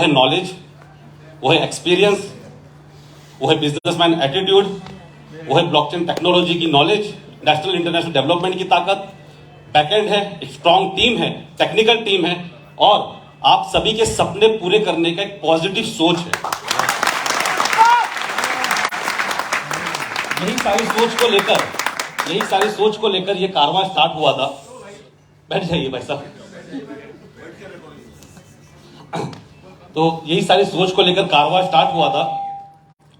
है नॉलेज, वो है एक्सपीरियंस, वो है बिजनेसमैन एटीट्यूड, वो है ब्लॉकचेन टेक्नोलॉजी की नॉलेज, नेशनल इंटरनेशनल डेवलपमेंट की ताकत, बैकएंड है, एक स्ट्रॉन्ग टीम है, टेक्निकल टीम है और आप सभी के सपने पूरे करने का एक पॉजिटिव सोच है। यही सारी सोच को लेकर ये कारवां स्टार्ट हुआ था। बैठ जाइए भाई साहब। तो यही सारी सोच को लेकर कारवां स्टार्ट हुआ था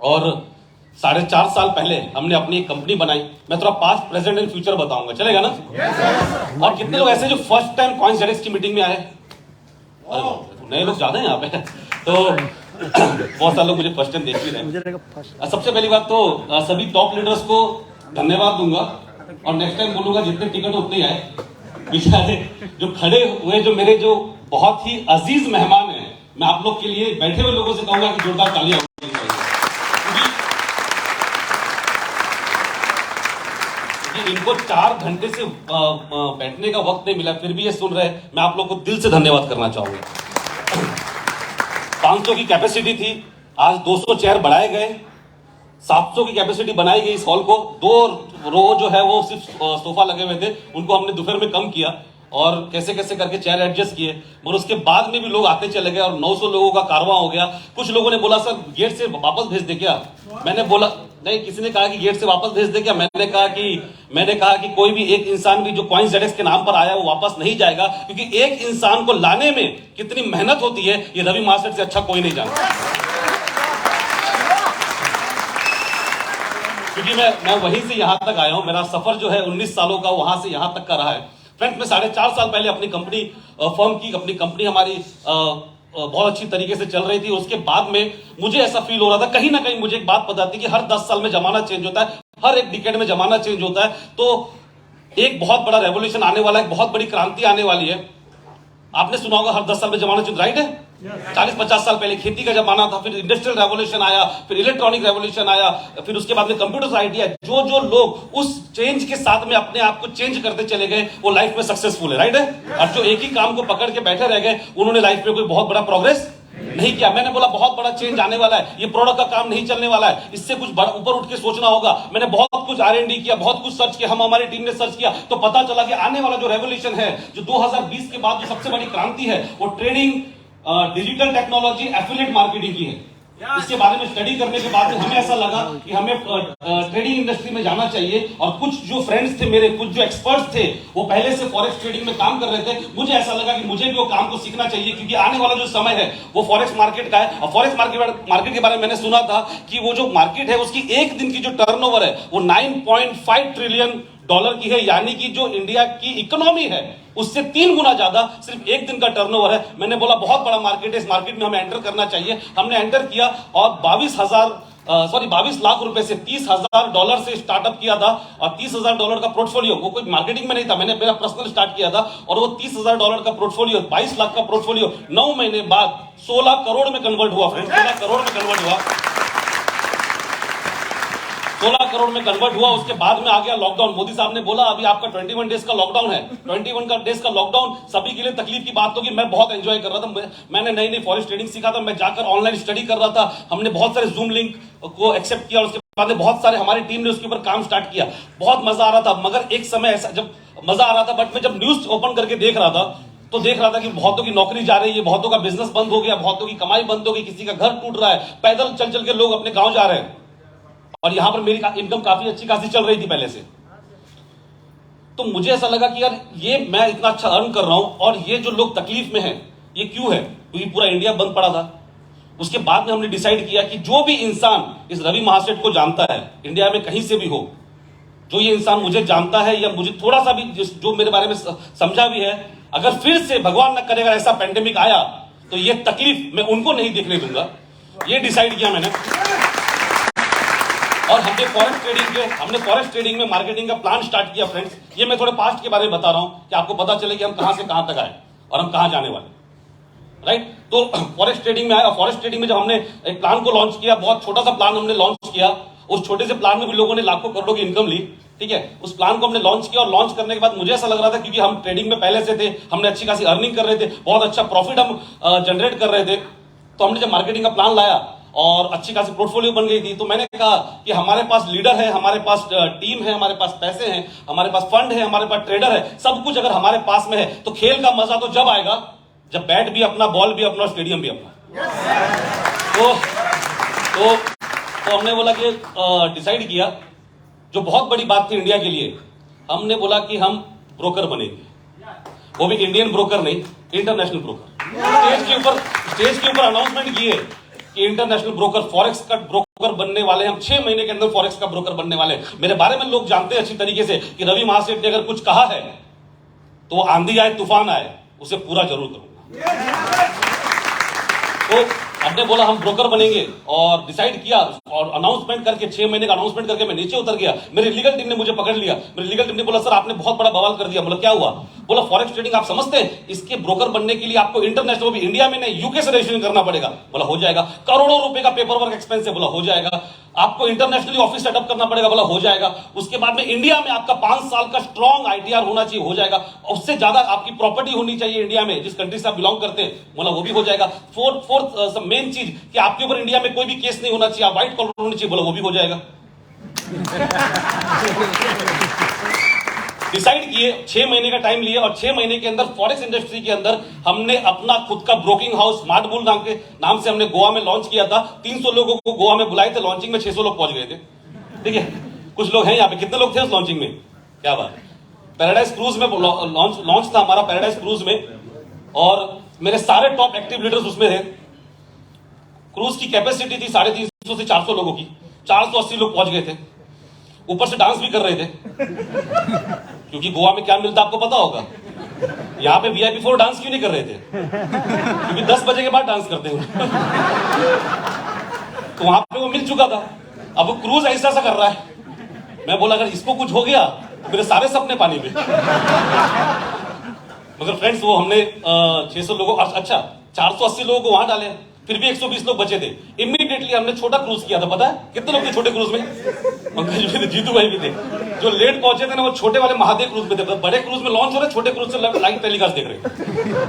और 4.5 साल पहले हमने अपनी एक कंपनी बनाई। मैं थोड़ा पास्ट, प्रेजेंट एंड फ्यूचर बताऊंगा, चलेगा ना? और कितने लोग ऐसे जो फर्स्ट टाइम CoinZDX की मीटिंग में आए? नए लोग ज्यादा हैं यहाँ पे, तो बहुत सारे लोग मुझे फर्स्ट टाइम देख ही रहे हैं। सबसे पहली बात तो सभी टॉप लीडर्स को धन्यवाद दूंगा और नेक्स्ट टाइम बोलूंगा जितने टिकट उतने आए। बेचारे जो खड़े हुए, जो मेरे जो बहुत ही अजीज मेहमान हैं, मैं आप लोग के लिए बैठे हुए लोगों से कहूंगा कि जोरदार तालियां होनी चाहिए। इनको 4 घंटे से बैठने का वक्त नहीं मिला, फिर भी ये सुन रहे हैं। मैं आप लोग को दिल से धन्यवाद करना चाहूंगा। 500 की कैपेसिटी थी, आज 200 चेयर बढ़ाए गए, 700 की कैपेसिटी बनाई गई इस हॉल को। 2 रो जो है वो सिर्फ सोफा लगे हुए थे, उनको हमने दोपहर में कम किया और कैसे कैसे करके चेयर एडजस्ट किए, मगर उसके बाद में भी लोग आते चले गए और 900 लोगों का कारवां हो गया। कुछ लोगों ने बोला सर गेट से वापस भेज दे क्या? मैंने बोला नहीं, किसी ने कहा कि गेट से वापस भेज दे क्या? मैंने कहा कि कोई भी एक इंसान भी जो CoinZDX के नाम पर आया वो वापस नहीं जाएगा, क्योंकि एक इंसान को लाने में कितनी मेहनत होती है ये रवि महासेठ से अच्छा कोई नहीं जानता। क्योंकि मैं वहीं से यहां तक आया हूं, मेरा सफर जो है 19 सालों का वहां से यहां तक का रहा है। फ्रेंड्स, मैं 4.5 साल पहले अपनी कंपनी हमारी बहुत अच्छी तरीके से चल रही थी। उसके बाद में मुझे ऐसा फील हो रहा था, कहीं ना कहीं मुझे एक बात पता थी कि हर 10 साल में जमाना चेंज होता है, हर एक डिकेड में जमाना चेंज होता है, तो एक बहुत बड़ा रेवोल्यूशन आने वाला है, एक बहुत बड़ी क्रांति आने वाली है। आपने सुना होगा हर 10 साल में जमाना चेंज, राइट है? 40-50 साल पहले खेती का जमाना था, फिर इंडस्ट्रियल रेवोल्यूशन आया, फिर इलेक्ट्रॉनिक रेवोल्यूशन आया, फिर उसके बाद में कंप्यूटर आइटी आया। जो लोग उस चेंज के साथ में अपने आप को चेंज करते चले गए वो लाइफ में सक्सेसफुल है, राइट है? और जो एक ही काम को पकड़ के बैठे रह गए उन्होंने लाइफ में कोई बहुत बड़ा प्रोग्रेस नहीं किया। मैंने बोला बहुत बड़ा चेंज आने वाला है, ये प्रोडक्ट का काम नहीं चलने वाला है, इससे कुछ ऊपर उठ के सोचना होगा। मैंने बहुत कुछ R&D किया, बहुत कुछ सर्च किया, हमारी टीम ने सर्च किया, तो पता चला कि आने वाला जो रेवोल्यूशन है, जो 2020 के बाद जो सबसे बड़ी क्रांति है, वो trading, digital technology, affiliate marketing की है। इसके बारे में स्टडी करने के बाद हमें ऐसा लगा कि हमें ट्रेडिंग इंडस्ट्री में जाना चाहिए। और कुछ जो फ्रेंड्स थे मेरे, कुछ जो एक्सपर्ट्स थे, वो पहले से फॉरेक्स ट्रेडिंग में काम कर रहे थे। मुझे ऐसा लगा कि मुझे भी वो काम को सीखना चाहिए, क्योंकि आने वाला जो समय है वो फॉरेक्स मार्केट का है। और फॉरेक्स मार्केट के बारे में मैंने सुना था कि वो जो मार्केट है उसकी एक दिन की जो टर्नओवर है वो $9.5 ट्रिलियन की है, यानी कि जो इंडिया की इकोनॉमी है उससे 3 गुना ज्यादा सिर्फ एक दिन का टर्नओवर है। मैंने बोला बहुत बड़ा मार्केट है, इस मार्केट में हमें एंटर करना चाहिए। हमने एंटर किया और 22 लाख रुपए से $30,000 से स्टार्टअप किया था। और $30,000 का पोर्टफोलियो, वो कोई मार्केटिंग में नहीं था, मैंने मेरा पर्सनल स्टार्ट किया था। और वो $30,000 का पोर्टफोलियो, 22 लाख का पोर्टफोलियो 9 महीने बाद 16 करोड़ में कन्वर्ट हुआ। फ्रेंड्स, 16 करोड़ में कन्वर्ट हुआ। 16 करोड़ में कन्वर्ट हुआ। उसके बाद में आ गया लॉकडाउन। मोदी साहब ने बोला अभी आपका 21 डेज का लॉकडाउन है। 21 डेज का लॉकडाउन सभी के लिए तकलीफ की बात होगी। मैं बहुत एंजॉय कर रहा था, मैंने नई फॉरेक्स ट्रेडिंग सीखा था, मैं जाकर ऑनलाइन स्टडी कर रहा था। हमने बहुत सारे जूम लिंक को एक्सेप्ट किया, उसके बाद में बहुत सारे हमारी टीम ने उसके ऊपर काम स्टार्ट किया। बहुत मजा आ रहा था। मगर एक समय ऐसा जब मजा आ रहा था, बट मैं जब न्यूज ओपन करके देख रहा था तो देख रहा था कि बहुतों की नौकरी जा रही है, बहुतों का बिजनेस बंद हो गया, बहुतों की कमाई बंद हो गई, किसी का घर टूट रहा है, पैदल चल चल के लोग अपने गांव जा रहे हैं। और यहां पर मेरी इनकम काफी अच्छी खासी चल रही थी पहले से। तो मुझे ऐसा लगा कि यार ये मैं इतना अच्छा अर्न कर रहा हूं और ये जो लोग तकलीफ में हैं ये क्यों है? क्योंकि पूरा इंडिया बंद पड़ा था। उसके बाद में हमने डिसाइड किया कि जो भी इंसान इस रवि महासेठ को जानता है, इंडिया में कहीं से भी हो, जो ये इंसान मुझे जानता है या मुझे थोड़ा सा भी जो मेरे बारे में समझा भी है, अगर फिर से भगवान न करेगा ऐसा पैंडेमिक आया तो ये तकलीफ मैं उनको नहीं देखने दूंगा। ये डिसाइड किया मैंने। और हमने फॉरेक्स ट्रेडिंग में मार्केटिंग का प्लान स्टार्ट किया। फ्रेंड्स, ये मैं थोड़े पास्ट के बारे में बता रहा हूं कि आपको पता चले कि हम कहां से कहां तक आए और हम कहां जाने वाले, राइट? तो फॉरेक्स ट्रेडिंग में आया। फॉरेक्स ट्रेडिंग में जब हमने एक प्लान को लॉन्च किया, बहुत छोटा सा प्लान हमने लॉन्च किया, उस छोटे से प्लान में भी लोगों ने लाखों करोड़ों की इनकम ली, ठीक है? उस प्लान को हमने लॉन्च किया और लॉन्च करने के बाद मुझे ऐसा लग रहा था, क्योंकि हम ट्रेडिंग में पहले से थे, हमने अच्छी खासी अर्निंग कर रहे थे, बहुत अच्छा प्रॉफिट हम जनरेट कर रहे थे। तो हमने जब मार्केटिंग का प्लान लाया और अच्छी खासी पोर्टफोलियो बन गई थी, तो मैंने कहा कि हमारे पास लीडर है, हमारे पास टीम है, हमारे पास पैसे हैं, हमारे पास फंड है, हमारे पास ट्रेडर है, सब कुछ अगर हमारे पास में है तो खेल का मजा तो जब आएगा जब बैट भी अपना, बॉल भी अपना, स्टेडियम भी अपना। तो हमने बोला कि डिसाइड किया, जो बहुत बड़ी बात थी इंडिया के लिए, हमने बोला कि हम ब्रोकर बनेंगे, वो भी इंडियन ब्रोकर नहीं, इंटरनेशनल ब्रोकर। स्टेज के ऊपर अनाउंसमेंट किए कि इंटरनेशनल ब्रोकर, फॉरेक्स का ब्रोकर बनने वाले हम, 6 महीने के अंदर फॉरेक्स का ब्रोकर बनने वाले। मेरे बारे में लोग जानते हैं अच्छी तरीके से कि रवि महासेठ ने अगर कुछ कहा है तो वो आंधी आए तूफान आए उसे पूरा जरूर करूंगा। तो हमने बोला हम ब्रोकर बनेंगे और डिसाइड किया और अनाउंसमेंट करके 6 महीने का अनाउंसमेंट करके मैं नीचे उतर गया। मेरी लीगल टीम ने मुझे पकड़ लिया। मेरी लीगल टीम ने बोला सर आपने बहुत बड़ा बवाल कर दिया। बोला क्या हुआ? बोला फॉरेक्स ट्रेडिंग आप समझते हैं, इसके ब्रोकर बनने के लिए आपको इंटरनेशनल, भी इंडिया में नहीं यूके से रजिस्ट्रेशन करना पड़ेगा। बोला हो जाएगा। करोड़ों रुपए का पेपर वर्क एक्सपेंस है। बोला हो जाएगा। आपको इंटरनेशनली ऑफिस सेटअप करना पड़ेगा। बोला हो जाएगा। उसके बाद में इंडिया में आपका 5 साल का स्ट्रॉन्ग आईटीआर होना चाहिए। हो जाएगा। उससे ज्यादा आपकी प्रॉपर्टी होनी चाहिए इंडिया में, जिस कंट्री से आप बिलोंग करते हैं। बोला वो भी हो जाएगा। फोर्थ मेन चीज कि आपके ऊपर इंडिया में कोई भी केस नहीं होना चाहिए, आप व्हाइट कॉलर होनी चाहिए। बोला वो भी हो जाएगा। डिसाइड किए, 6 महीने का टाइम लिए और 6 महीने के अंदर फॉरेक्स इंडस्ट्री के अंदर हमने अपना खुद का ब्रोकिंग हाउस स्मार्ट बुल नाम से हमने गोवा में लॉन्च किया था। 300 लोगों को गोवा में बुलाए थे। लॉन्चिंग में 600 लोग पहुंच गए थे। ठीक है, कुछ लोग हैं यहाँ पे। कितने लोग थे उस लॉन्चिंग में? क्या बात। पैराडाइज क्रूज में लॉन्च था हमारा, पैराडाइज क्रूज में, और मेरे सारे टॉप एक्टिव लीडर्स उसमें थे। क्रूज की कैपेसिटी थी 350 से 400 लोगों की। 480 लोग पहुंच गए थे। ऊपर से डांस भी कर रहे थे, क्योंकि गोवा में क्या मिलता आपको पता होगा। यहां पे VIP 4 डांस क्यों नहीं कर रहे थे? क्योंकि 10 बजे के बाद डांस करते हैं। तो वहां पे वो मिल चुका था। अब वो क्रूज ऐसा कर रहा है। मैं बोला अगर इसको कुछ हो गया मेरे सारे सपने पानी में। मगर फ्रेंड्स वो हमने 600 लोगों, अच्छा 480 लोगों को वहां डाले, फिर भी 120 लोग बचे थे। इमीडिएटली हमने छोटा क्रूज किया था। पता है कितने लोग थे छोटे क्रूज में? पंकज भी थे, जीतू भाई भी थे। जो लेट पहुंचे थे ना वो छोटे वाले महादेव क्रूज में थे। बड़े क्रूज में लॉन्च हो रहे, छोटे क्रूज से लाइव टेलीकास्ट देख रहे।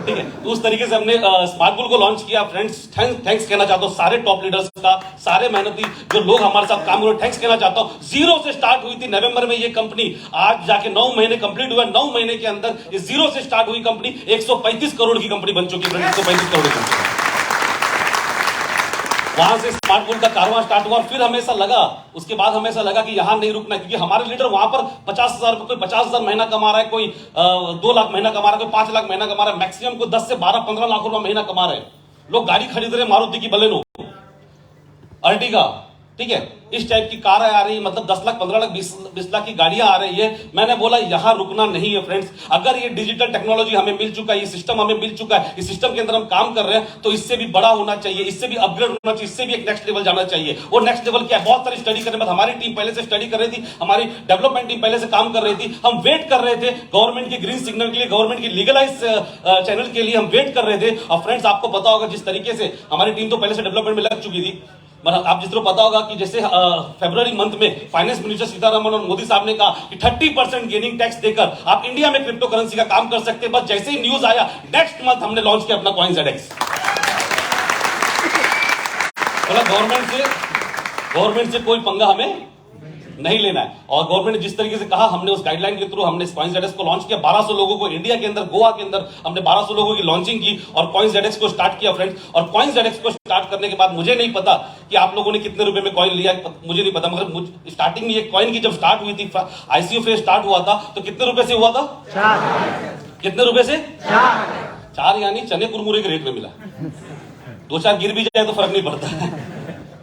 ठीक है, तो उस तरीके से हमने स्मार्ट बुल को लॉन्च किया। फ्रेंड्स थैंक्स कहना चाहता हूँ सारे टॉप लीडर्स का, सारे मेहनती जो लोग हमारे साथ काम कर रहे, थैंक्स कहना चाहता हूँ। 0 से स्टार्ट हुई थी नवंबर में ये कंपनी, आज जाके 9 महीने कंप्लीट हुआ। 9 महीने के अंदर ये 0 से स्टार्ट हुई कंपनी 135 करोड़ की कंपनी बन चुकी है। 135 करोड़ की कंपनी। वहां से स्मार्ट बुल का कारवां स्टार्ट हुआ। फिर हमें ऐसा लगा, उसके बाद हमें ऐसा लगा कि यहां नहीं रुकना, क्योंकि हमारे लीडर वहां पर 50,000, कोई 50,000 महीना कमा रहा है, कोई 2 लाख महीना कमा रहा है, कोई 5 लाख महीना कमा रहा है, मैक्सिमम को 10 से 12-15 लाख रुपया महीना कमा रहे हैं। लोग गाड़ी खरीद रहे, मारुति की बलेनो, अर्टिगा, ठीक है, इस टाइप की कार आ रही, मतलब 10 लाख 15 लाख 20 लाख की गाड़ियां आ रही है। मैंने बोला यहां रुकना नहीं है फ्रेंड्स। अगर ये डिजिटल टेक्नोलॉजी हमें मिल चुका है, ये सिस्टम हमें मिल चुका है, इस सिस्टम के अंदर हम काम कर रहे हैं, तो इससे भी बड़ा होना चाहिए, इससे भी अपग्रेड होना चाहिए, इससे भी एक नेक्स्ट लेवल जाना चाहिए। वो नेक्स्ट लेवल क्या है? बहुत सारी स्टडी करने के बाद हमारी टीम पहले से स्टडी कर रही थी, हमारी डेवलपमेंट टीम पहले से काम कर रही थी। हम वेट कर रहे थे गवर्नमेंट के ग्रीन सिग्नल के लिए, गवर्नमेंट की लीगलाइज चैनल के लिए हम वेट कर रहे थे। और फ्रेंड्स आपको पता होगा जिस तरीके से हमारी टीम तो पहले से डेवलपमेंट में लग चुकी थी। आप जिस तरह पता होगा कि जैसे फरवरी मंथ में फाइनेंस मिनिस्टर सीतारमण और मोदी साहब ने कहा कि 30% गेनिंग टैक्स देकर आप इंडिया में क्रिप्टो करेंसी का काम कर सकते हैं। बस जैसे ही न्यूज आया, नेक्स्ट मंथ हमने लॉन्च किया अपना CoinZX। बोला गवर्नमेंट से कोई पंगा हमें नहीं लेना है। और गवर्नमेंट ने जिस तरीके से कहा, हमने उस गाइडलाइन के थ्रू हमने CoinZX को लॉन्च किया। 1200 लोगों को इंडिया के अंदर, गोवा के अंदर हमने 1200 लोगों की लॉन्चिंग की और CoinZX को स्टार्ट किया फ्रेंड्स। और CoinZX को स्टार्ट करने के बाद मुझे नहीं पता कि आप लोगों ने कितने रुपए में कॉइन लिया, मुझे नहीं पता, मगर स्टार्टिंग में ये कॉइन की जब स्टार्ट हुई थी, ICO फेज स्टार्ट हुआ था, तो कितने रुपए से हुआ था? 4। कितने रुपए से? 4, यानी चने कुरमुरे के रेट में मिला। 2-4 गिर भी जाए तो फर्क नहीं पड़ता है,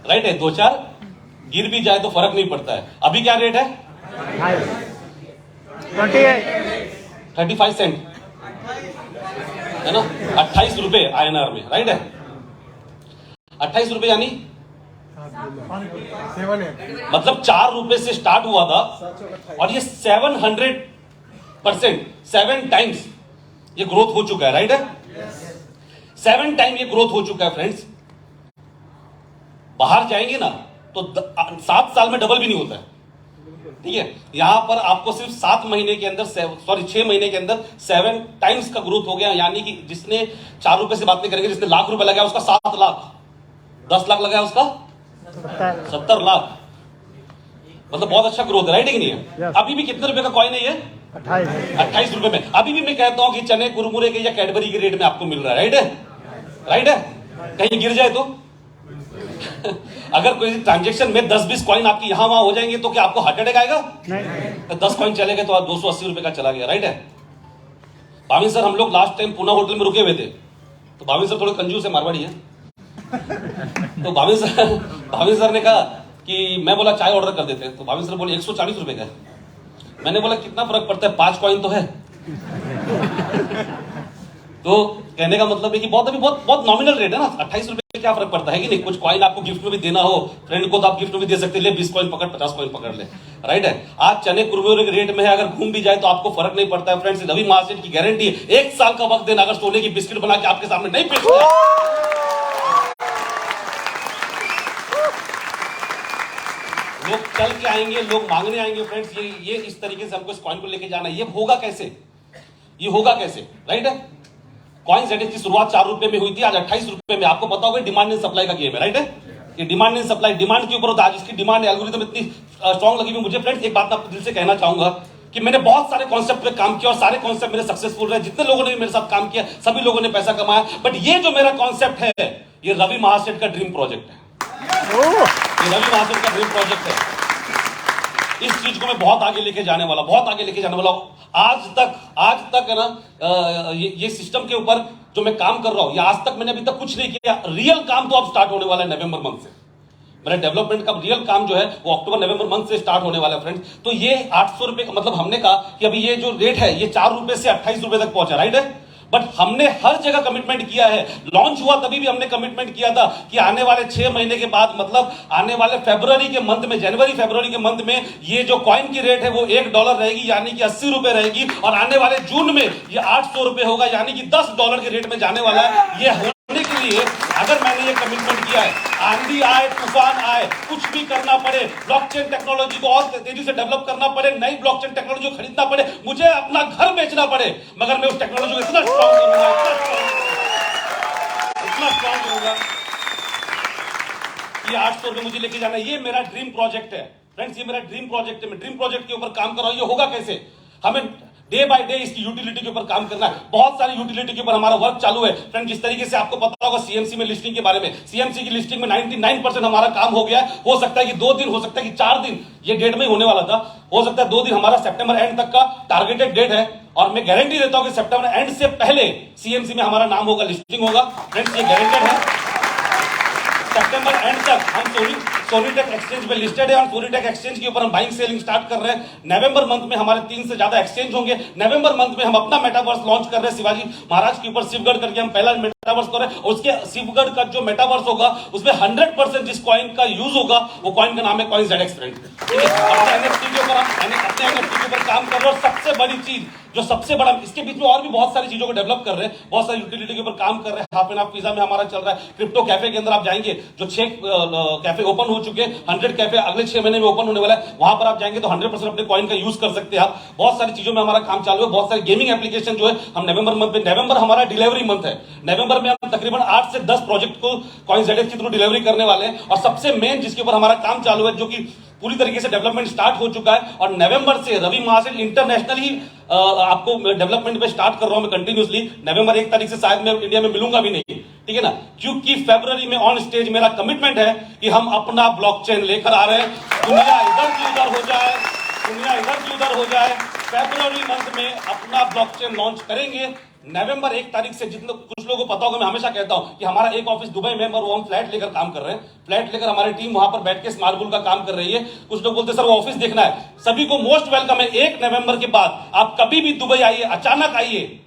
राइट है? 2-4 गिर भी जाए तो फर्क नहीं पड़ता है। अभी क्या रेट है? 35 सेंट है ना, 28 रुपए INR में, राइट है? 28 रुपए यानी मतलब 4 रुपए से स्टार्ट हुआ था और ये 700%, 7 टाइम्स ये ग्रोथ हो चुका है, राइट है? 7 टाइम ये ग्रोथ हो चुका है फ्रेंड्स। बाहर जाएंगे ना तो 7 साल में डबल भी नहीं होता है। ठीक है, यहां पर आपको सिर्फ 7 महीने के अंदर 6 महीने के अंदर 7 टाइम्स का ग्रोथ हो गया। यानी कि जिसने 4 रुपए से बात नहीं करेंगे, जिसने लाख रुपए लगाया उसका 7 लाख, 10 लाख लगाया उसका 70 लाख, मतलब बहुत अच्छा ग्रोथ है, राइट है कि नहीं है? अभी भी कितने रुपए का कॉइन है ये? 28 रुपए में। अभी भी मैं कहता हूं कि चने कुरमुरे के या कैडबरी के रेट में आपको मिल रहा है, राइट है? राइट है? कहीं गिर जाए तो अगर कोई ट्रांजेक्शन में 10-20 कॉइन आपकी यहां वहां हो जाएंगे तो क्या आपको हार्ट अटैक आएगा? नहीं। 10 कॉइन चले गए तो आप 280 रुपए का चला गया, राइट है? भाविन सर, हम लोग लास्ट टाइम पूना होटल में रुके हुए थे, तो भाविन सर थोड़े कंजूस है, मारवाड़ी है। तो भाविन सर ने कहा कि मैं बोला चाय ऑर्डर कर देते हैं, तो भाविन सर बोले 140 रुपए का। मैंने बोला कितना फर्क पड़ता है, 5 कॉइन तो है। तो कहने का मतलब है कि बहुत नॉमिनल रेट है ना, 28 रुपए क्या फर्क पड़ता है कि नहीं? कुछ कॉइन आपको गिफ्ट में भी देना हो फ्रेंड को तो आप गिफ्ट में भी दे सकते हैं, ले 20 कॉइन पकड़, 50 कॉइन पकड़ ले, राइट है? आज चने कुरमुरे के रेट में है, अगर घूम भी जाए तो आपको फर्क नहीं पड़ता है फ्रेंड्स। रवि महासेठ की गारंटी है, 1 साल का वक्त देना, अगर सोने की बिस्किट बना के आपके सामने नहीं पेश किया, लोग चल के आएंगे, लोग मांगने आएंगे फ्रेंड्स। ये इस तरीके से हमको इस कॉइन को लेके जाना है। ये होगा कैसे? ये होगा कैसे, राइट है? कॉइन जेडेक्स की शुरुआत 4 रुपए में हुई थी, आज 28 रुपए में। आपको पता होगा डिमांड एंड सप्लाई का गेम है, राइट है? कि डिमांड एंड सप्लाई, डिमांड के ऊपर होता है। आज इसकी डिमांड एल्गोरिथम इतनी स्ट्रांग लगी हुई मुझे फ्रेंड्स। एक बात मैं आपको दिल से कहना चाहूंगा कि मैंने बहुत सारे कॉन्सेप्ट पे काम किया और सारे कॉन्सेप्ट मेरे सक्सेसफुल रहे। जितने लोगों ने मेरे साथ काम किया सभी लोगों ने पैसा कमाया, बट ये जो मेरा कॉन्सेप्ट है ये रवि महासेठ का ड्रीम प्रोजेक्ट है। ये रवि महासेठ का ड्रीम प्रोजेक्ट है। इस चीज को मैं बहुत आगे लेके जाने वाला, बहुत आगे लेके जाने वाला हूं। आज तक है ना, ये सिस्टम के ऊपर जो मैं काम कर रहा हूं, ये आज तक मैंने अभी तक कुछ नहीं किया। रियल काम तो अब स्टार्ट होने वाला है नवंबर मंथ से। मेरा डेवलपमेंट का रियल काम जो है वो अक्टूबर नवंबर मंथ से स्टार्ट होने वाला है फ्रेंड्स। तो ये 800 रुपए का मतलब हमने कहा कि अभी ये जो रेट है ये 4 रुपए से 28 रुपए तक पहुंचा, राइट है? बट हमने हर जगह कमिटमेंट किया है। लॉन्च हुआ तभी भी हमने कमिटमेंट किया था कि आने वाले 6 महीने के बाद, मतलब आने वाले फरवरी के मंथ में, जनवरी फरवरी के मंथ में ये जो कॉइन की रेट है वो $1 रहेगी, यानी कि 80 रुपए रहेगी। और आने वाले जून में ये 800 रुपए होगा, यानी कि $10 के रेट में जाने वाला है। ये होने के लिए अगर मैंने ये कमिटमेंट किया है, आंधी आए तूफान आए, कुछ भी करना पड़े, ब्लॉकचेन टेक्नोलॉजी को और तेजी से डेवलप करना पड़े, नई ब्लॉकचेन टेक्नोलॉजी को खरीदना पड़े, मुझे अपना घर बेचना पड़े, मगर मैं उस टेक्नोलॉजी को इतना स्ट्रॉन्ग करूंगा, इतना स्ट्रॉन्ग करूंगा कि 800 रुपए मुझे लेके जाना है। ये मेरा ड्रीम प्रोजेक्ट है फ्रेंड्स, ये मेरा ड्रीम प्रोजेक्ट है। मैं ड्रीम प्रोजेक्ट के ऊपर काम कर रहा हूं। ये होगा कैसे? हमें डे बाय डे इसकी यूटिलिटी के ऊपर काम करना है। बहुत सारी यूटिलिटी के ऊपर हमारा वर्क चालू है फ्रेंड। जिस तरीके से आपको पता होगा सीएमसी में लिस्टिंग के बारे में, सीएमसी की लिस्टिंग में 99% हमारा काम हो गया है। हो सकता है कि 2 दिन, हो सकता है कि 4 दिन, ये डेट में ही होने वाला था। हो सकता है 2 दिन, हमारा सितंबर एंड तक का टारगेटेड डेट है। और मैं गारंटी देता हूं कि सितंबर एंड से पहले सीएमसी में हमारा नाम होगा, लिस्टिंग होगा फ्रेंड्स, ये गारंटेड है। सितंबर एंड तक हम सोनीटेक एक्सचेंज में लिस्टेड है और सोनीटेक एक्सचेंज के ऊपर हम बाइंग सेलिंग स्टार्ट कर रहे हैं। नवंबर मंथ में हमारे 3 से ज्यादा एक्सचेंज होंगे। नवंबर मंथ में हम अपना मेटावर्स लॉन्च कर रहे हैं, शिवाजी महाराज के ऊपर शिवगढ़ करके हम पहला मेटावर्स कर रहे हैं। उसके शिवगढ़ का जो मेटावर्स होगा उसमें 100% जिस कॉइन का यूज होगा वो कॉइन का नाम है कॉइन जेडेक्स फ्रेंड। अपने एनएफटी के ऊपर काम कर रहे हैं। और सबसे बड़ी चीज, जो सबसे बड़ा, इसके बीच में और भी बहुत सारी चीजों को डेवलप कर रहे हैं, बहुत सारी यूटिलिटी के ऊपर काम कर रहे हैं। हाफ एंड हाफ पिज्जा में हमारा चल रहा है। क्रिप्टो कैफे के अंदर आप जाएंगे, जो 6 कैफे ओपन हो चुके हैं, 100 कैफे अगले 6 महीने में ओपन होने वाला है। वहां पर आप जाएंगे तो 100% अपने कॉइन का यूज कर सकते हैं आप। बहुत सारी चीजों में हमारा काम चालू है। बहुत सारी गेमिंग एप्लीकेशन जो है हम नवंबर मंथ में, नवंबर हमारा डिलीवरी मंथ है, नवंबर में हम तकरीबन 8 से 10 प्रोजेक्ट को कॉइन जेडेक्स के थ्रू डिलीवरी करने वाले हैं। और सबसे मेन जिसके ऊपर हमारा काम चालू है, जो कि पूरी तरीके से डेवलपमेंट स्टार्ट हो चुका है, और नवंबर से रवि महासेठ इंटरनेशनली आपको डेवलपमेंट पे स्टार्ट कर रहा हूं मैं कंटिन्यूसली। नवंबर 1 तारीख से शायद मैं इंडिया में मिलूंगा भी नहीं, ठीक है ना, क्योंकि फरवरी में ऑन स्टेज मेरा कमिटमेंट है कि हम अपना ब्लॉकचेन लेकर आ रहे हैं। दुनिया इधर की उधर हो जाए, दुनिया इधर की उधर हो जाए, फरवरी मंथ में अपना ब्लॉकचेन लॉन्च करेंगे। नवंबर 1 तारीख से, जितने कुछ लोगों को पता होगा, मैं हमेशा कहता हूं कि हमारा एक ऑफिस दुबई में, और वो हम फ्लैट लेकर काम कर रहे हैं। फ्लैट लेकर हमारी टीम वहां पर बैठ के स्मार्ट बुल का काम कर रही है। कुछ लोग बोलते हैं सर वो ऑफिस देखना है, सभी को मोस्ट वेलकम है। 1 नवंबर के बाद आप कभी भी दुबई आइए, अचानक आइए।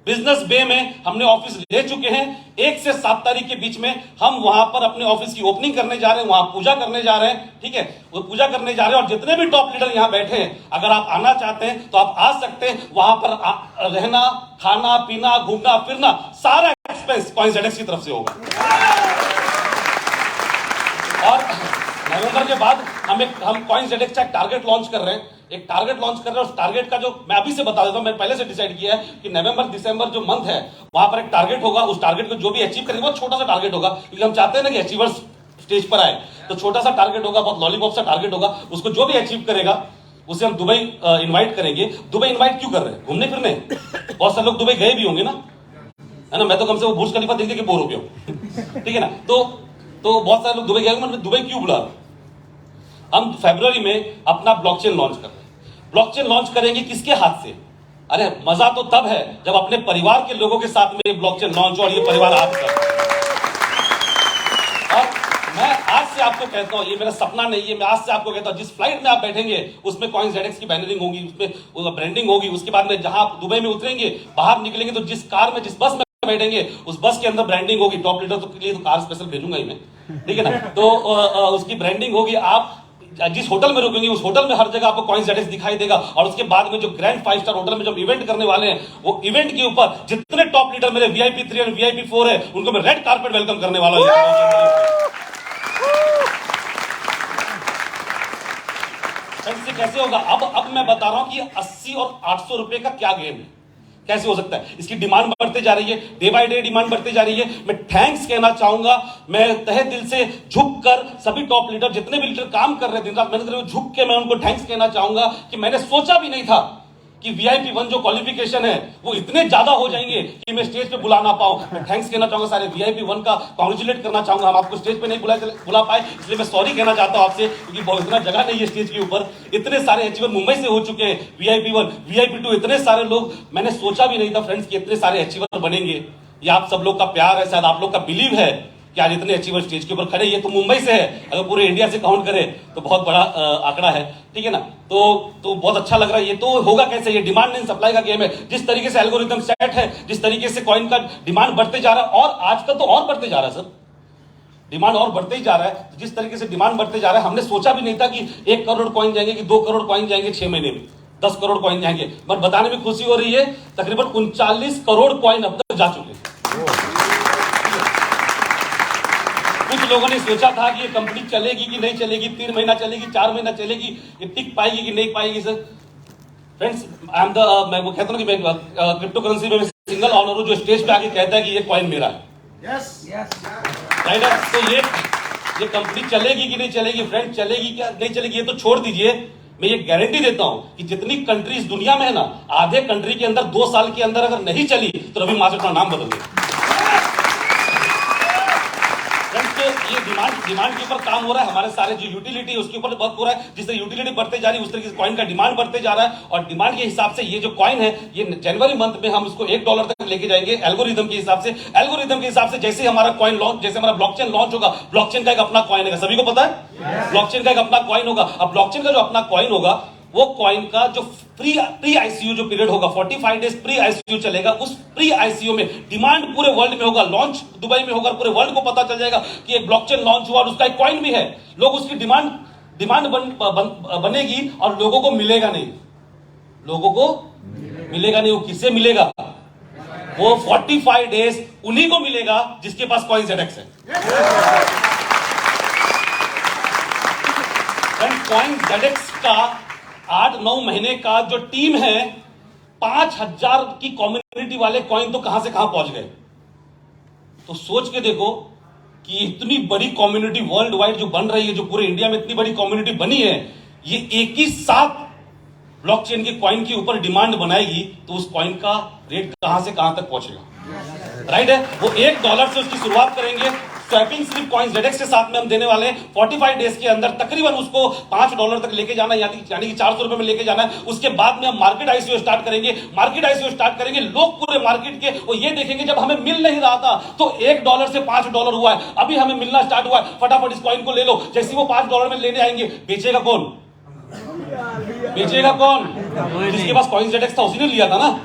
बिजनेस बे में हमने ऑफिस ले चुके हैं। 1 से 7 तारीख के बीच में हम वहां पर अपने ऑफिस की ओपनिंग करने जा रहे हैं, वहां पूजा करने जा रहे हैं, ठीक है, वो पूजा करने जा रहे हैं। और जितने भी टॉप लीडर यहां बैठे हैं, अगर आप आना चाहते हैं तो आप आ सकते हैं। वहां पर रहना, खाना पीना, घूमना फिरना, सारा एक्सपेंस कॉइन जेडेक्स की तरफ से होगा। और नवंबर के बाद हम CoinZDX का एक टारगेट लॉन्च कर रहे हैं, उस टारगेट का जो मैं अभी से बता देता हूं, मैंने पहले से डिसाइड किया है कि नवंबर दिसंबर जो मंथ है वहां पर एक टारगेट होगा। उस टारगेट को जो भी अचीव करेंगे बहुत छोटा सा टारगेट होगा, क्योंकि हम चाहते हैं ना कि अचीवर्स स्टेज पर आए, तो छोटा सा टारगेट होगा, बहुत लॉलीपॉप सा टारगेट होगा। उसको जो भी अचीव करेगा उसे हम दुबई इनवाइट करेंगे। दुबई इनवाइट क्यों कर रहे हैं? घूमने फिरने। बहुत सारे लोग दुबई गए भी होंगे ना, है ना? मैं तो कम से वो बुर्ज खलीफा देख के बोर हो गया हूं ठीक है ना। तो बहुत सारे लोग दुबई गए होंगे, दुबई क्यों बुला? हम फरवरी में अपना ब्लॉकचेन लॉन्च कर रहे हैं। ब्लॉकचेन लॉन्च करेंगे किसके हाथ से? अरे मजा तो तब है जब अपने परिवार के लोगों के साथ में ब्लॉकचेन लॉन्च हो और ये परिवार आपका। और मैं आज से आपको कहता हूं, ये मेरा सपना नहीं है, मैं आज से आपको कहता हूं, जिस फ्लाइट में आप बैठेंगे उसमें CoinZDX की बैनरिंग होगी, उसमें ब्रांडिंग होगी। उसके बाद में जहां आप दुबई में उतरेंगे, बाहर निकलेंगे तो जिस कार में, जिस बस में बैठेंगे उस बस के अंदर ब्रांडिंग होगी। टॉप लीडर के लिए तो कार स्पेशल भेजूंगा ही मैं, ठीक है ना। तो उसकी ब्रांडिंग होगी। आप जिस होटल में रुकेंगे उस होटल में हर जगह आपको CoinZDX दिखाई देगा। और उसके बाद में जो ग्रैंड 5 स्टार होटल में जब इवेंट करने वाले हैं, वो इवेंट के ऊपर जितने टॉप लीडर मेरे VIP 3 और VIP 4 है, उनको मैं रेड कार्पेट वेलकम करने वाला हूं। कैसे होगा? अब मैं बता रहा हूं कि 80 और 800 रुपए का क्या गेम है, कैसे हो सकता है। इसकी डिमांड बढ़ते जा रही है, डे बाय डे डिमांड बढ़ती जा रही है। मैं थैंक्स कहना चाहूंगा, मैं तहे दिल से झुक कर सभी टॉप लीडर, जितने भी लीडर काम कर रहे हैं, दिन रात मेहनत कर रहे हैं, झुक के मैं उनको थैंक्स कहना चाहूंगा कि मैंने सोचा भी नहीं था कि VIP 1 जो क्वालिफिकेशन है वो इतने ज्यादा हो जाएंगे कि मैं स्टेज पे बुला ना पाऊं। मैं थैंक्स कहना चाहूंगा सारे VIP 1 का, कांग्रेचुलेट करना चाहूंगा। हम आपको स्टेज पे नहीं बुला पाए, इसलिए मैं सॉरी कहना चाहता हूं आपसे, क्योंकि बहुत इतना जगह नहीं है स्टेज के ऊपर। इतने सारे अचीवर मुंबई से हो चुके हैं, VIP 1 VIP 2, इतने सारे लोग, मैंने सोचा भी नहीं था फ्रेंड्स कि इतने सारे अचीवर बनेंगे। ये आप सब लोग का प्यार है, शायद आप लोग का बिलीव है कि आज इतने अचीवर स्टेज के ऊपर खड़े। ये तो मुंबई से है, अगर पूरे इंडिया से काउंट करें तो बहुत बड़ा आंकड़ा है, ठीक है ना। तो बहुत अच्छा लग रहा है। ये तो होगा कैसे? ये डिमांड एंड सप्लाई का गेम है। जिस तरीके से एल्गोरिथम सेट है, जिस तरीके से कॉइन का डिमांड बढ़ते जा रहा है, और आजकल तो और बढ़ते जा रहा है सर, डिमांड और बढ़ते ही जा रहा है। जिस तरीके से डिमांड बढ़ते जा रहा है, हमने सोचा भी नहीं था कि 1 करोड़ कॉइन जाएंगे, कि 2 करोड़ कॉइन जाएंगे 6 महीने में, 10 करोड़ कॉइन जाएंगे। पर बताने में खुशी हो रही है, तकरीबन 39 करोड़ कॉइन अब तक जा चुके हैं। कुछ लोगों ने सोचा था कि ये कंपनी चलेगी कि नहीं चलेगी, 3 महीना चलेगी, 4 महीना चलेगी, ये टिक पाएगी कि नहीं पाएगी। सर फ्रेंड्स, मैं वो कहता हूं कि मैं क्रिप्टो करेंसी में सिंगल ऑनर हूं जो स्टेज पे आके कहता है कि ये कॉइन मेरा है। यस राइट है। तो ये कंपनी चलेगी कि नहीं चलेगी फ्रेंड, चलेगी क्या नहीं चलेगी ये तो छोड़ दीजिए, मैं ये गारंटी देता हूं कि जितनी कंट्रीज दुनिया में है ना, आधे कंट्री के अंदर 2 साल के अंदर अगर नहीं चली तो रवि मास्टर का नाम बदल दे। ये डिमांड के ऊपर काम हो रहा है। हमारे सारे जो यूटिलिटी है उसके ऊपर वर्क हो रहा है। जिस तरह यूटिलिटी बढ़ते जा रही है उस तरीके से कॉइन का डिमांड बढ़ते जा रहा है। और डिमांड के हिसाब से ये जो कॉइन है, ये जनवरी मंथ में हम इसको $1 तक लेके जाएंगे एल्गोरिथम के हिसाब से। एल्गोरिथम के हिसाब से जैसे हमारा कॉइन लॉन्च, जैसे हमारा ब्लॉकचेन लॉन्च होगा, ब्लॉकचेन का एक अपना कॉइन है, सभी को पता है ब्लॉकचेन का एक अपना कॉइन होगा। अब ब्लॉकचेन का जो अपना कॉइन होगा, वो कॉइन का जो प्री ICO जो पीरियड होगा, 45 डेज प्री ICO चलेगा। उस प्री ICO में डिमांड पूरे वर्ल्ड में होगा, लॉन्च दुबई में होगा, पूरे वर्ल्ड को पता चल जाएगा कि एक ब्लॉकचेन लॉन्च हुआ और उसका एक कॉइन भी है। लोग उसकी डिमांड बनेगी और लोगों को मिलेगा नहीं, वो किससे मिलेगा? वो 45 डेज उन्हीं को मिलेगा जिसके पास CoinZDX है। CoinZDX का 8-9 महीने का जो टीम है, 5000 की कम्युनिटी वाले कॉइन तो कहां से कहां पहुंच गए। तो सोच के देखो कि इतनी बड़ी कम्युनिटी वर्ल्ड वाइड जो बन रही है, जो पूरे इंडिया में इतनी बड़ी कम्युनिटी बनी है, ये एक ही साथ ब्लॉकचेन के कॉइन के ऊपर डिमांड बनाएगी, तो उस कॉइन का रेट कहां से कहां तक पहुंचेगा। राइट है। वो $1 से उसकी शुरुआत करेंगे। स्वैपिंग सिर्फ CoinZDX के साथ में हम देने वाले हैं। 45 डेज के अंदर तकरीबन उसको $5 तक लेके जाना है, यानी कि 400 रुपए में लेके जाना है। उसके बाद में हम मार्केट ICO स्टार्ट करेंगे। लोग पूरे मार्केट के वो ये देखेंगे, जब हमें मिल नहीं रहा था तो $1 से $5 हुआ है, अभी हमें मिलना स्टार्ट हुआ है, फटाफट इस कॉइन को ले लो। जैसे वो $5 में लेने आएंगे, बेचेगा कौन? जिसके पास CoinZDX था उसी ने लिया था ना,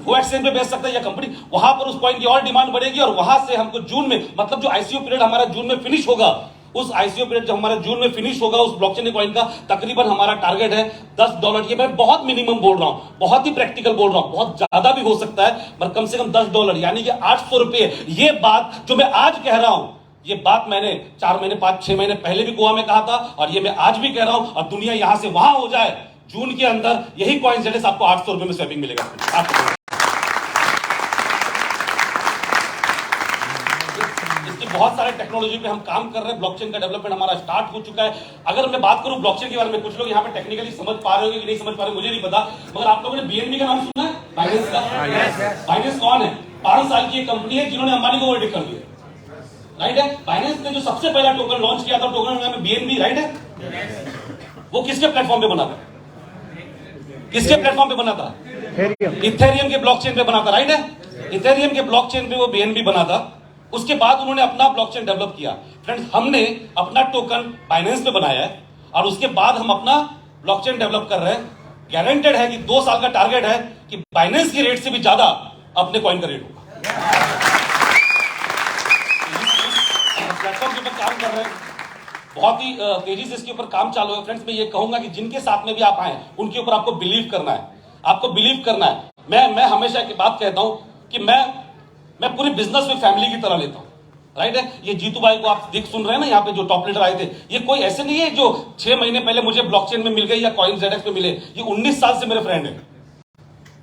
वो एक्सचेंज पे बेच सकता है या कंपनी, वहां पर उस कॉइन की और डिमांड बढ़ेगी। और वहां से हमको जून में, मतलब जो ICO पीरियड हमारा जून में फिनिश होगा, उस ICO पीरियड जो हमारा जून में फिनिश होगा उस ब्लॉकचेन कॉइन का, तकरीबन हमारा टारगेट है $10। ये मैं बहुत मिनिमम बोल रहा हूं, बहुत ही प्रैक्टिकल बोल रहा हूं, बहुत ज्यादा भी हो सकता है, पर कम से कम $10 यानी कि $800। ये बात जो मैं आज कह रहा हूं, ये बात मैंने 4 महीने 5-6 महीने पहले भी गोवा में कहा था और ये मैं आज भी कह रहा हूं, और दुनिया यहां से वहां हो जाए, जून के अंदर यही कॉइन जेडेस आपको 800 रुपए में स्वैपिंग मिलेगा। इसकी बहुत सारे टेक्नोलॉजी पे हम काम कर रहे हैं, ब्लॉकचेन का डेवलपमेंट हमारा स्टार्ट हो चुका है। अगर मैं बात करूं ब्लॉकचेन के बारे में, कुछ लोग यहाँ पे टेक्निकली समझ पा रहे हो कि नहीं समझ पा रहे, मुझे नहीं पता, मगर आप लोगों ने बीएनबी का नाम सुना है? बाइनेंस का। बाइनेंस कौन है? 12 साल की एक कंपनी है जिन्होंने अंबानी को ओवरटेक कर दिया, राइट है। बाइनेंस ने जो सबसे पहला टोकन लॉन्च किया था, टोकन नाम है बीएनबी, राइट है। वो किसके प्लेटफॉर्म पे बना था? किसके प्लेटफॉर्म पे बना था? इथेरियम के ब्लॉकचेन पे बना था, राइट है। इथेरियम के ब्लॉकचेन पे वो बीएनबी बना था। उसके बाद उन्होंने अपना ब्लॉकचेन डेवलप किया। फ्रेंड्स, हमने अपना टोकन बाइनेंस पे बनाया है और उसके बाद हम अपना ब्लॉकचेन डेवलप कर रहे हैं। गारंटेड है कि 2 साल का टारगेट है कि बाइनेंस की रेट से भी ज्यादा अपने कॉइन का रेट होगा। प्लेटफॉर्म के ऊपर काम कर रहे हैं, बहुत ही तेजी से इसके ऊपर काम चालू है। फ्रेंड्स, मैं ये कहूंगा कि जिनके साथ में भी आप आए उनके ऊपर आपको बिलीव करना है, आपको बिलीव करना है। मैं हमेशा की बात कहता हूं कि मैं पूरी बिजनेस में फैमिली की तरह लेता हूं, राइट है। ये जीतू भाई को आप देख सुन रहे हैं ना, यहाँ पे जो टॉप लीडर आए थे, ये कोई ऐसे नहीं है जो 6 महीने पहले मुझे ब्लॉकचेन में मिल गई या कॉइन जेडेक्स पे मिले। ये 19 साल से मेरे फ्रेंड है।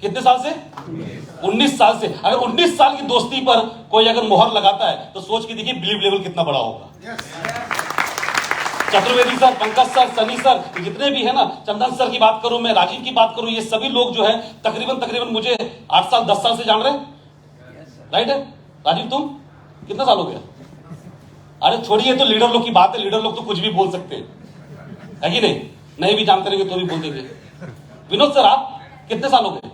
कितने साल से? 19 साल से। अगर 19 साल की दोस्ती पर कोई अगर मोहर लगाता है तो सोच के देखिए बिलीव लेवल कितना बड़ा होगा। Chaturvedi sir, Pankaj sir, Sunny sir, जितने भी है ना, चंदन सर की बात करूं, मैं राजीव की बात करूं, ये सभी लोग जो है तकरीबन मुझे 8 साल 10 साल से जान रहे हैं, राइट है। राजीव तुम कितना साल हो गया? अरे छोड़िए, तो लीडर लोग की बात है, लीडर लोग तो कुछ भी बोल सकते हैं, है कि नहीं? नहीं भी जानते रहेंगे तो भी बोल देंगे। विनोद सर, आप कितने साल हो गए?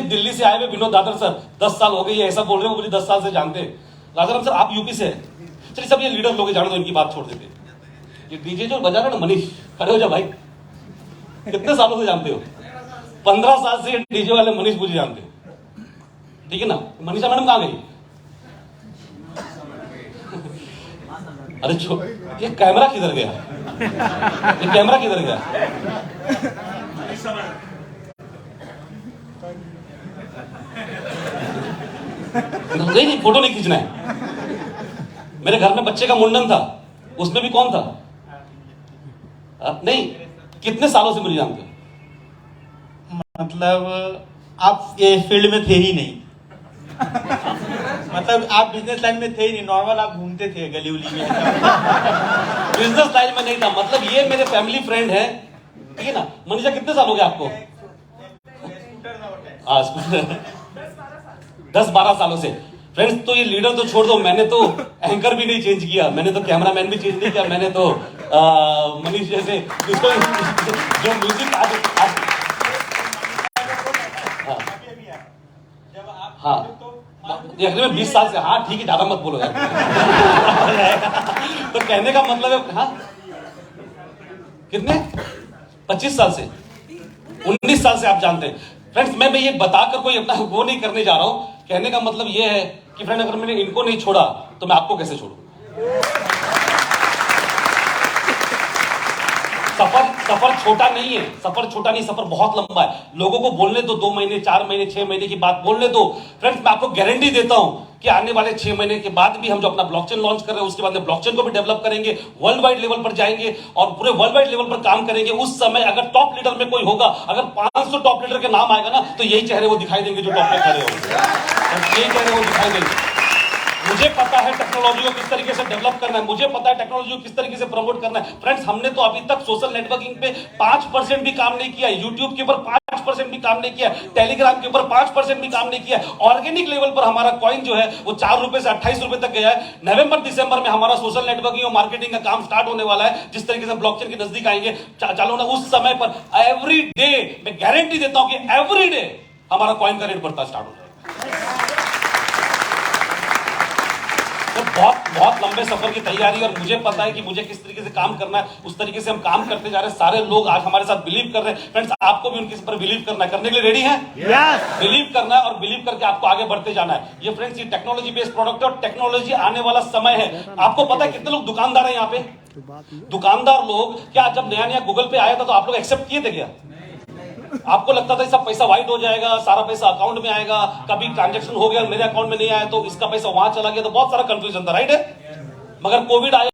दिल्ली से आए हुए विनोद दादर सर 10 साल हो गए, ये ऐसा बोल रहे हो, मुझे 10 साल से जानते हैं। राजाराम सर, आप यूपी से हैं। चलिए सब ये लीडर लोग जाने दो, इनकी बात छोड़ देते। ये डीजे जो बजा रहा ना, मनीष, खड़े हो जा भाई। कितने सालों से जानते हो? 15 साल से डीजे वाले मनीष मुझे जानते हैं, ठीक है ना। मनीषा मैडम कहां गई? अरे ये कैमरा किधर गया? ये कैमरा किधर गया? नहीं, फोटो नहीं खींचना है। मेरे घर में बच्चे का मुंडन था, उसमें भी कौन था? नहीं, कितने सालों से मुझे जानते हो? मतलब आप ये फील्ड में थे ही नहीं। मतलब आप बिजनेस लाइन में थे ही नहीं, नॉर्मल आप घूमते थे गली उली में। बिजनेस लाइन में नहीं था, मतलब ये मेरे फैमिली फ्रेंड है, ठीक है ना। मनीषा, कितने साल हो गए आपको? 10-12 सालों से। फ्रेंड्स, तो ये लीडर तो छोड़ दो, मैंने तो एंकर भी नहीं चेंज किया, मैंने तो कैमरामैन भी चेंज नहीं किया, मैंने तो मनीष जैसे जो म्यूजिक हाँ, देखने में 20 साल से। हाँ ठीक है, ज्यादा मत बोलो यार। तो कहने का मतलब है, हाँ कितने? 25 साल से, 19 साल से आप जानते हैं। फ्रेंड्स, मैं ये बताकर कोई अपना वो नहीं करने जा रहा हूं। कहने का मतलब ये है कि फ्रेंड, अगर मैंने इनको नहीं छोड़ा तो मैं आपको कैसे छोड़ूं? सफर छोटा नहीं है, सफर छोटा नहीं, सफर बहुत लंबा है। लोगों को बोलने दो, 2 महीने 4 महीने 6 महीने की बात बोलने दो। फ्रेंड्स, मैं आपको गारंटी देता हूं कि आने वाले 6 महीने के बाद भी हम जो अपना ब्लॉकचेन लॉन्च कर रहे हैं, उसके बाद में ब्लॉकचेन को भी डेवलप करेंगे, वर्ल्ड वाइड लेवल पर जाएंगे और पूरे वर्ल्ड वाइड लेवल पर काम करेंगे। उस समय अगर टॉप लीडर में कोई होगा, अगर 500 टॉप लीडर के नाम आएगा ना, तो यही चेहरे वो दिखाई देंगे जो टॉप पे खड़े होंगे, यही चेहरे वो दिखाई देंगे। मुझे पता है टेक्नोलॉजी को किस तरीके से डेवलप करना है, मुझे पता है टेक्नोलॉजी को किस तरीके से प्रमोट करना है। फ्रेंड्स, हमने तो अभी तक सोशल नेटवर्किंग पे 5% भी काम नहीं किया, यूट्यूब के ऊपर 5% भी काम नहीं किया, टेलीग्राम के ऊपर 5% भी काम नहीं किया। ऑर्गेनिक लेवल पर हमारा कॉइन जो है वो 4 रुपए से 28 रुपए तक गया है। नवंबर दिसंबर में हमारा सोशल नेटवर्किंग और मार्केटिंग का काम स्टार्ट होने वाला है। जिस तरीके से ब्लॉकचेन के नजदीक आएंगे चालू ना, उस समय पर एवरी डे मैं गारंटी देता हूं कि एवरी डे हमारा कॉइन का रेट बढ़ता स्टार्ट हो जाएगा। तो बहुत लंबे सफर की तैयारी, और मुझे पता है कि मुझे किस तरीके से काम करना है, उस तरीके से हम काम करते जा रहे हैं। सारे लोग आज हमारे साथ बिलीव कर रहे हैं। फ्रेंड्स, आपको भी उनके ऊपर बिलीव करना है, करने के लिए रेडी हैं? यस। बिलीव करना है और बिलीव करके आपको आगे बढ़ते जाना है। ये फ्रेंड्स, ये टेक्नोलॉजी बेस्ड प्रोडक्ट है और टेक्नोलॉजी आने वाला समय है। आपको पता है कितने लोग दुकानदार हैं यहाँ पे? दुकानदार लोग क्या जब नया नया गूगल पे आया था तो आप लोग एक्सेप्ट किए थे क्या? आपको लगता था सब पैसा वाइट हो जाएगा, सारा पैसा अकाउंट में आएगा, कभी ट्रांजैक्शन हो गया मेरे अकाउंट में नहीं आया तो इसका पैसा वहां चला गया, तो बहुत सारा कंफ्यूजन था, राइट है? मगर कोविड आया